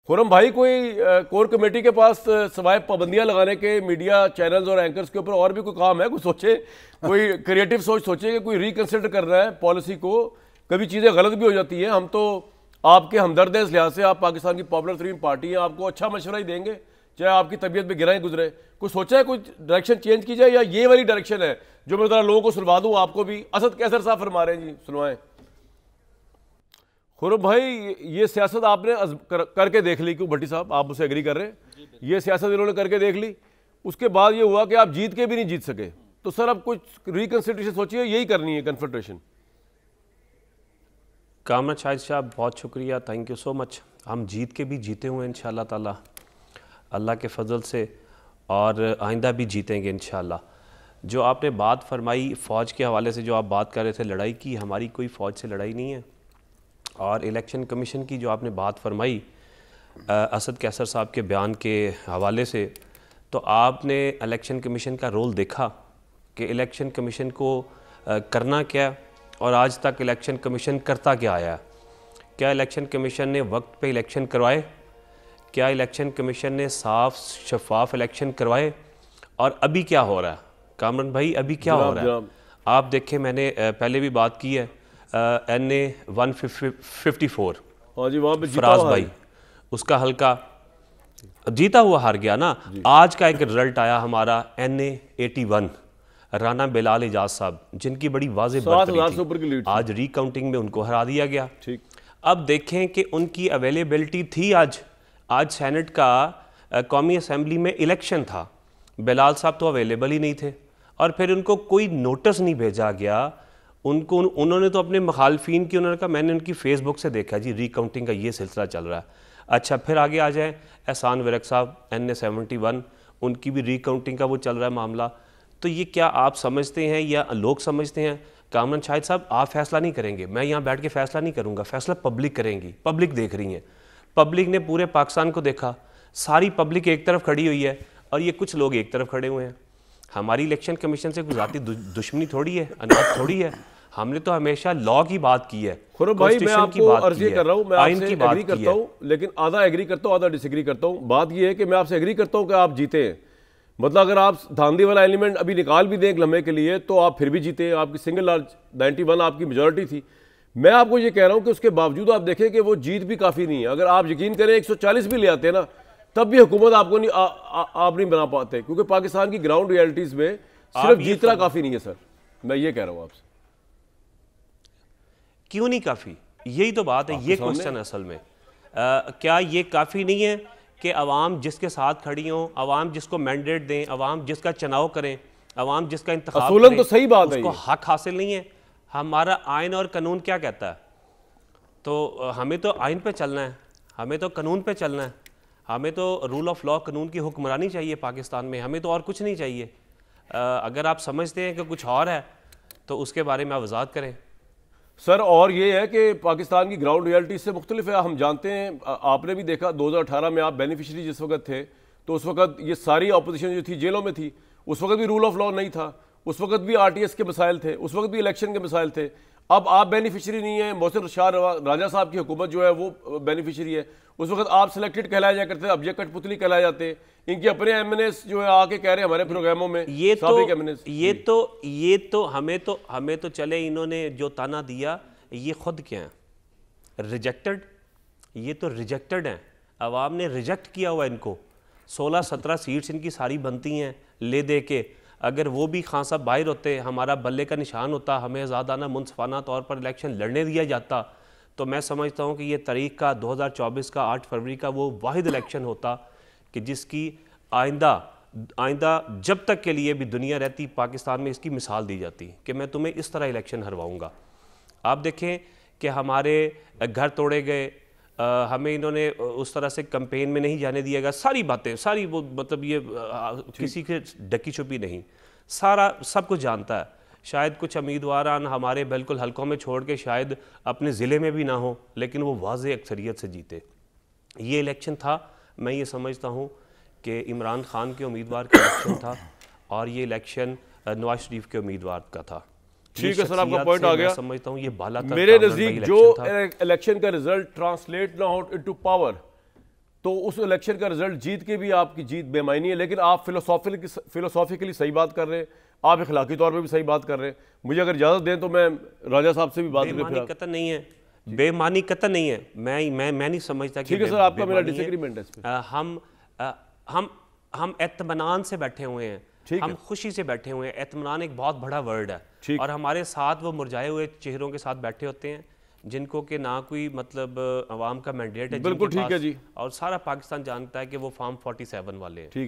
खुरम भाई, कोई core committee के पास सवाए पाबंदियां लगाने के मीडिया चैनल्स और एंकर्स के ऊपर और भी कोई काम है? कोई सोचे, कोई क्रिएटिव सोच सोचे कि कोई रिकंसिडर कर रहा है पॉलिसी को। कभी चीज़ें गलत भी हो जाती हैं। हम तो आपके हमदर्द हैं इस लिहाज से, आप पाकिस्तान की पॉपुलर तरीन पार्टी हैं, आपको अच्छा मशवरा ही देंगे चाहे आपकी तबीयत में गिराएं गुजरे। कुछ सोचा है कुछ डायरेक्शन चेंज की जाए, या ये वाली डायरेक्शन है जो मैं ज़रा लोगों को सुनवा दूँ? आपको भी असद कैसर साहब फरमा रहे हैं जी, सुनवाएं। खुरम भाई, ये सियासत आपने करके देख ली, क्यों भट्टी साहब आप मुझसे एग्री कर रहे हैं? ये सियासत इन्होंने करके देख ली, उसके बाद ये हुआ कि आप जीत के भी नहीं जीत सके। तो सर अब कुछ रिकंसिडरेशन सोचिए, यही करनी है कन्फ्रंटेशन। कामरान शाहिद साहब बहुत शुक्रिया, थैंक यू सो मच। हम जीत के भी जीते हुए इंशाअल्लाह ताला अल्लाह के फजल से, और आइंदा भी जीतेंगे इंशाअल्लाह। जो आपने बात फरमाई फ़ौज के हवाले से, जो आप बात कर रहे थे लड़ाई की, हमारी कोई फ़ौज से लड़ाई नहीं है। और इलेक्शन कमीशन की जो आपने बात फरमाई असद कैसर साहब के बयान के हवाले से, तो आपने इलेक्शन कमीशन का रोल देखा कि इलेक्शन कमीशन को करना क्या, और आज तक इलेक्शन कमीशन करता क्या आया? क्या इलेक्शन कमीशन ने वक्त पे इलेक्शन करवाए? क्या इलेक्शन कमीशन ने साफ शफाफ इलेक्शन करवाए? और अभी क्या हो रहा है कामरान भाई, अभी क्या हो रहा है? आप देखें, मैंने पहले भी बात की है, NA 154 फराज भाई, उसका हल्का जीता हुआ हार गया ना। आज का एक रिजल्ट आया हमारा NA 81 राना बिलाल एजाज साहब, जिनकी बड़ी वाज़ेह बढ़तरी थी, आज रिकाउंटिंग में उनको हरा दिया गया। ठीक, अब देखें कि उनकी अवेलेबिलिटी थी। आज सेनेट का कौमी असम्बली में इलेक्शन था, बिलाल साहब तो अवेलेबल ही नहीं थे, और फिर उनको कोई नोटिस नहीं भेजा गया उनको। उन्होंने तो अपने मुखालफिन की, उन्होंने कहा मैंने उनकी फेसबुक से देखा जी रिकाउंटिंग का ये सिलसिला चल रहा है। अच्छा, फिर आगे आ जाए एहसान विरक साहब NA 71, उनकी भी रिकाउंटिंग का वो चल रहा है मामला। तो ये क्या आप समझते हैं या लोग समझते हैं? कामरान शाहिद साहब, आप फैसला नहीं करेंगे, मैं यहाँ बैठ के फैसला नहीं करूँगा, फैसला पब्लिक करेंगी। पब्लिक देख रही है, पब्लिक ने पूरे पाकिस्तान को देखा, सारी पब्लिक एक तरफ खड़ी हुई है और ये कुछ लोग एक तरफ खड़े हुए हैं। हमारी इलेक्शन कमीशन से गुजारती दुश्मनी थोड़ी है, अनाज थोड़ी है। हमने तो हमेशा लॉ की बात की है। भाई, मैं आपको अर्जी कर रहा हूं, मैं आपसे एग्री करता हूं, लेकिन आधा एग्री करता हूं, आधा डिसएग्री करता हूं। बात यह है कि मैं आपसे एग्री करता हूं कि आप जीते हैं, मतलब अगर आप धांधली वाला एलिमेंट अभी निकाल भी दें एक लम्हे के लिए तो आप फिर भी जीते हैं। आपकी सिंगल लार्ज 91 आपकी मेजॉरिटी थी। मैं आपको ये कह रहा हूं कि उसके बावजूद आप देखें कि वो जीत भी काफ़ी नहीं है। अगर आप यकीन करें 140 भी ले आते हैं ना, तब भी हुकूमत आपको नहीं आप नहीं बना पाते, क्योंकि पाकिस्तान की ग्राउंड रियलिटीज़ में सिर्फ जीतना काफ़ी नहीं है। सर, मैं ये कह रहा हूँ आपसे, क्यों नहीं काफ़ी? यही तो बात है, ये क्वेश्चन असल में क्या ये काफ़ी नहीं है कि अवाम जिसके साथ खड़ी हो, अवाम जिसको मैंडेट दें, अवाम जिसका चुनाव करें, अवाम जिसका इंतखाब करें, तो सही बात है, उसको हक हासिल नहीं है? हमारा आइन और कानून क्या कहता है? तो हमें तो आइन पे चलना है, हमें तो कानून पे चलना है, हमें तो रूल ऑफ लॉ, कानून की हुक्मरानी चाहिए पाकिस्तान में, हमें तो और कुछ नहीं चाहिए। अगर आप समझते हैं कि कुछ और है तो उसके बारे में आप वजाहत करें। सर, और ये है कि पाकिस्तान की ग्राउंड रियलिटी से मुख्तलिफ है। हम जानते हैं, आपने भी देखा 2018 में आप बेनिफिशरी जिस वक्त थे, तो उस वक्त ये सारी अपोजिशन जो थी जेलों में थी। उस वक्त भी रूल ऑफ लॉ नहीं था, उस वक्त भी RTS के मसाइल थे, उस वक्त भी इलेक्शन के मसाइल थे। अब आप बेनिफिशरी नहीं है, मोहसिन शाह राजा साहब की हुकूमत जो है वो बेनिफिशरी है। उस वक्त आप सिलेक्टेड कहलाया जाया करते थे, अब ये कठपुतली कहलाए जाते। इनके अपने MNS जो है आके कह रहे हैं हमारे प्रोग्रामों में, ये तो हमें तो चले, इन्होंने जो ताना दिया ये खुद क्या है? रिजेक्टेड, ये तो रिजेक्टेड हैं, अवाम ने रिजेक्ट किया हुआ इनको। 16-17 सीट्स इनकी सारी बनती हैं ले दे के। अगर वो भी खान साहब बाहर होते, हमारा बल्ले का निशान होता, हमें आज़ादाना मुनसफाना तौर पर इलेक्शन लड़ने दिया जाता, तो मैं समझता हूँ कि ये तारीख का 2024 का 8 फरवरी का वो वाहिद इलेक्शन होता कि जिसकी आइंदा जब तक के लिए भी दुनिया रहती, पाकिस्तान में इसकी मिसाल दी जाती कि मैं तुम्हें इस तरह इलेक्शन हरवाऊँगा। आप देखें कि हमारे घर तोड़े गए, हमें इन्होंने उस तरह से कैंपेन में नहीं जाने दिया गया, सारी बातें, सारी वो मतलब ये किसी के डकी छुपी नहीं, सारा सब कुछ जानता है। शायद कुछ उम्मीदवारान हमारे बिल्कुल हलकों में छोड़ के शायद अपने ज़िले में भी ना हो, लेकिन वो वाज़ेह अक्सरियत से जीते। ये इलेक्शन था, मैं ये समझता हूँ कि इमरान खान के उम्मीदवार का इलेक्शन था और ये इलेक्शन नवाज शरीफ के उम्मीदवार का था। ठीक है सर, आपका पॉइंट आ गया। समझता हूँ ये बाला मेरे नजदीक जो इलेक्शन का रिजल्ट ट्रांसलेट ना हो इनटू पावर, तो उस इलेक्शन का रिजल्ट जीत के भी आपकी जीत बेमायनी है। लेकिन आप फिलोसॉफिकली सही बात कर रहे हैं, आप इखलाकी तौर पे भी सही बात कर रहे हैं। मुझे अगर इजाजत दें तो मैं राजा साहब से भी बात बेईमानी कतई नहीं है, बेईमानी कतई नहीं है। मैं नहीं समझता कि ठीक है सर, आपका मेरा डिसएग्रीमेंट है इस पे। हम एतमानान से बैठे हुए हैं, हम खुशी से बैठे हुए हैं। एतमानान एक बहुत बड़ा वर्ड है और हमारे साथ वो मुरझाए हुए चेहरों के साथ बैठे होते हैं जिनको कि ना कोई मतलब अवाम का मैंडेट है। बिल्कुल ठीक है जी। और सारा पाकिस्तान जानता है कि वो फॉर्म 47 वाले हैं। ठीक है।